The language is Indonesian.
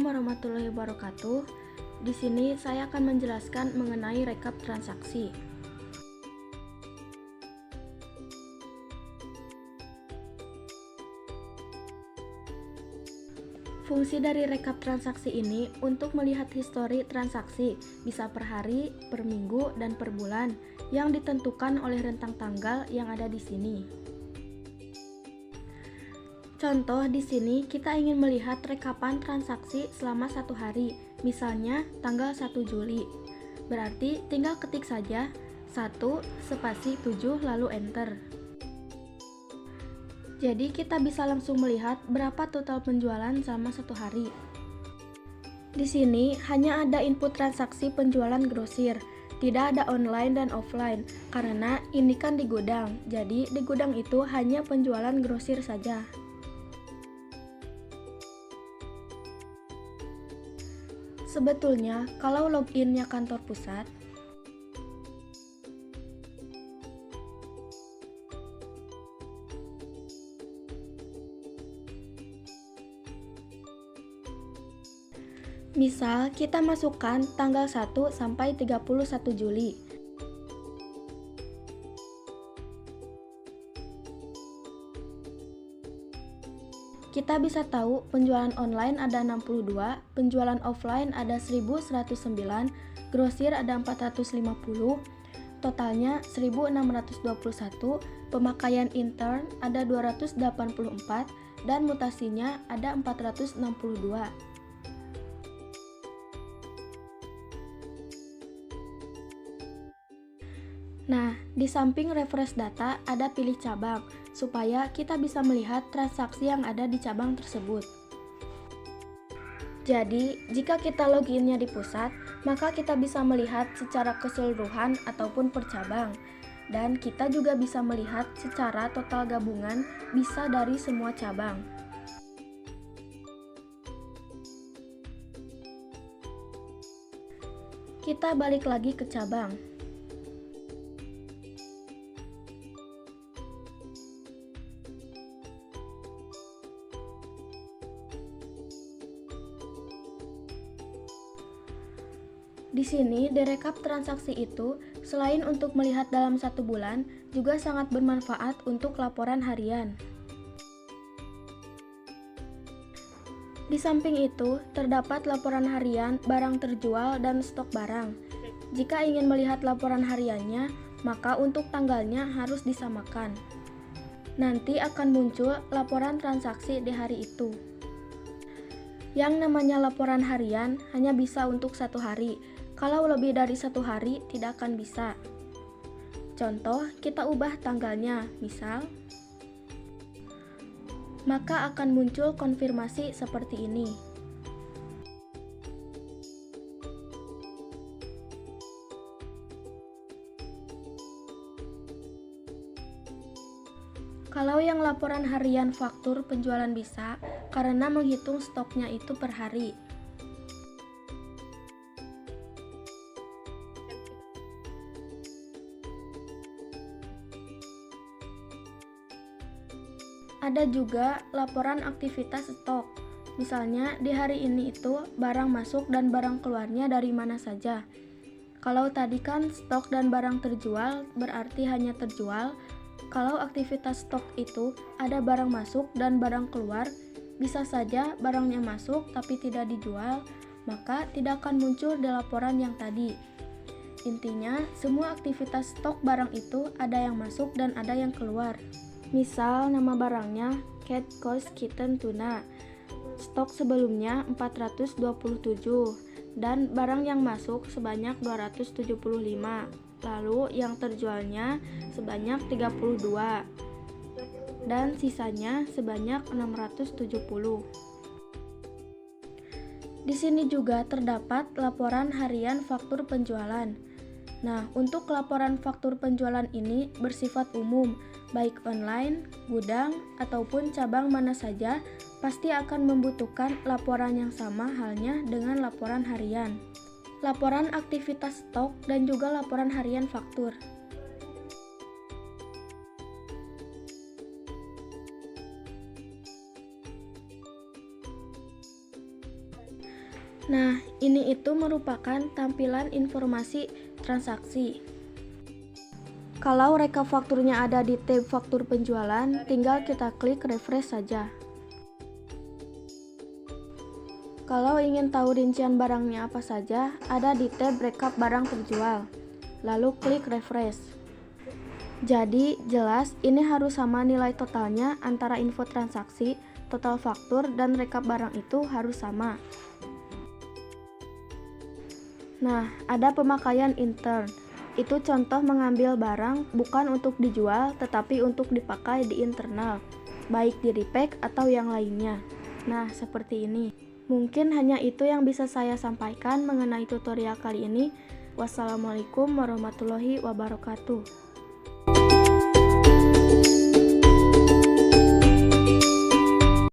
warahmatullahi wabarakatuh. Di sini saya akan menjelaskan mengenai rekap transaksi. Fungsi dari rekap transaksi ini untuk melihat histori transaksi, bisa per hari, per minggu, dan per bulan, yang ditentukan oleh rentang tanggal yang ada di sini. Contoh di sini kita ingin melihat rekapan transaksi selama 1 hari, misalnya tanggal 1 Juli. Berarti tinggal ketik saja 1 spasi 7 lalu enter. Jadi kita bisa langsung melihat berapa total penjualan selama 1 hari. Di sini hanya ada input transaksi penjualan grosir, tidak ada online dan offline, karena ini kan di gudang, jadi di gudang itu hanya penjualan grosir saja. Sebetulnya, kalau loginnya kantor pusat, misal kita masukkan tanggal 1 sampai 31 Juli. Kita bisa tahu penjualan online ada 62, penjualan offline ada 1109, grosir ada 450, totalnya 1621, pemakaian intern ada 284, dan mutasinya ada 462. Nah, di samping refresh data ada pilih cabang, supaya kita bisa melihat transaksi yang ada di cabang tersebut. Jadi, jika kita loginnya di pusat, maka kita bisa melihat secara keseluruhan ataupun per cabang. Dan kita juga bisa melihat secara total gabungan bisa dari semua cabang. Kita balik lagi ke cabang. Di sini, direkap transaksi itu selain untuk melihat dalam 1 bulan, juga sangat bermanfaat untuk laporan harian. Di samping itu, terdapat laporan harian barang terjual dan stok barang. Jika ingin melihat laporan hariannya, maka untuk tanggalnya harus disamakan. Nanti akan muncul laporan transaksi di hari itu. Yang namanya laporan harian hanya bisa untuk 1 hari. Kalau lebih dari 1 hari, tidak akan bisa. Contoh, kita ubah tanggalnya, misal, maka akan muncul konfirmasi seperti ini. Kalau yang laporan harian faktur penjualan bisa, karena menghitung stoknya itu per hari. Ada juga laporan aktivitas stok. Misalnya di hari ini itu barang masuk dan barang keluarnya dari mana saja. Kalau tadi kan stok dan barang terjual berarti hanya terjual. Kalau aktivitas stok itu ada barang masuk dan barang keluar, bisa saja barangnya masuk tapi tidak dijual, maka tidak akan muncul di laporan yang tadi. Intinya, semua aktivitas stok barang itu ada yang masuk dan ada yang keluar. Misal nama barangnya cat, cost, kitten, tuna. Stok sebelumnya 427 dan barang yang masuk sebanyak 275. Lalu yang terjualnya sebanyak 32 dan sisanya sebanyak 670. Di sini juga terdapat laporan harian faktur penjualan. Nah, untuk laporan faktur penjualan ini bersifat umum, baik online, gudang, ataupun cabang mana saja, pasti akan membutuhkan laporan yang sama halnya dengan laporan harian. Laporan aktivitas stok dan juga laporan harian faktur. Nah, ini itu merupakan tampilan informasi transaksi. Kalau rekap fakturnya ada di tab faktur penjualan, tinggal kita klik refresh saja. Kalau ingin tahu rincian barangnya apa saja, ada di tab rekap barang terjual. Lalu klik refresh. Jadi, jelas ini harus sama nilai totalnya antara info transaksi, total faktur, dan rekap barang itu harus sama. Nah, ada pemakaian intern. Itu contoh mengambil barang bukan untuk dijual, tetapi untuk dipakai di internal, baik di repack atau yang lainnya. Nah, seperti ini. Mungkin hanya itu yang bisa saya sampaikan mengenai tutorial kali ini. Wassalamualaikum warahmatullahi wabarakatuh.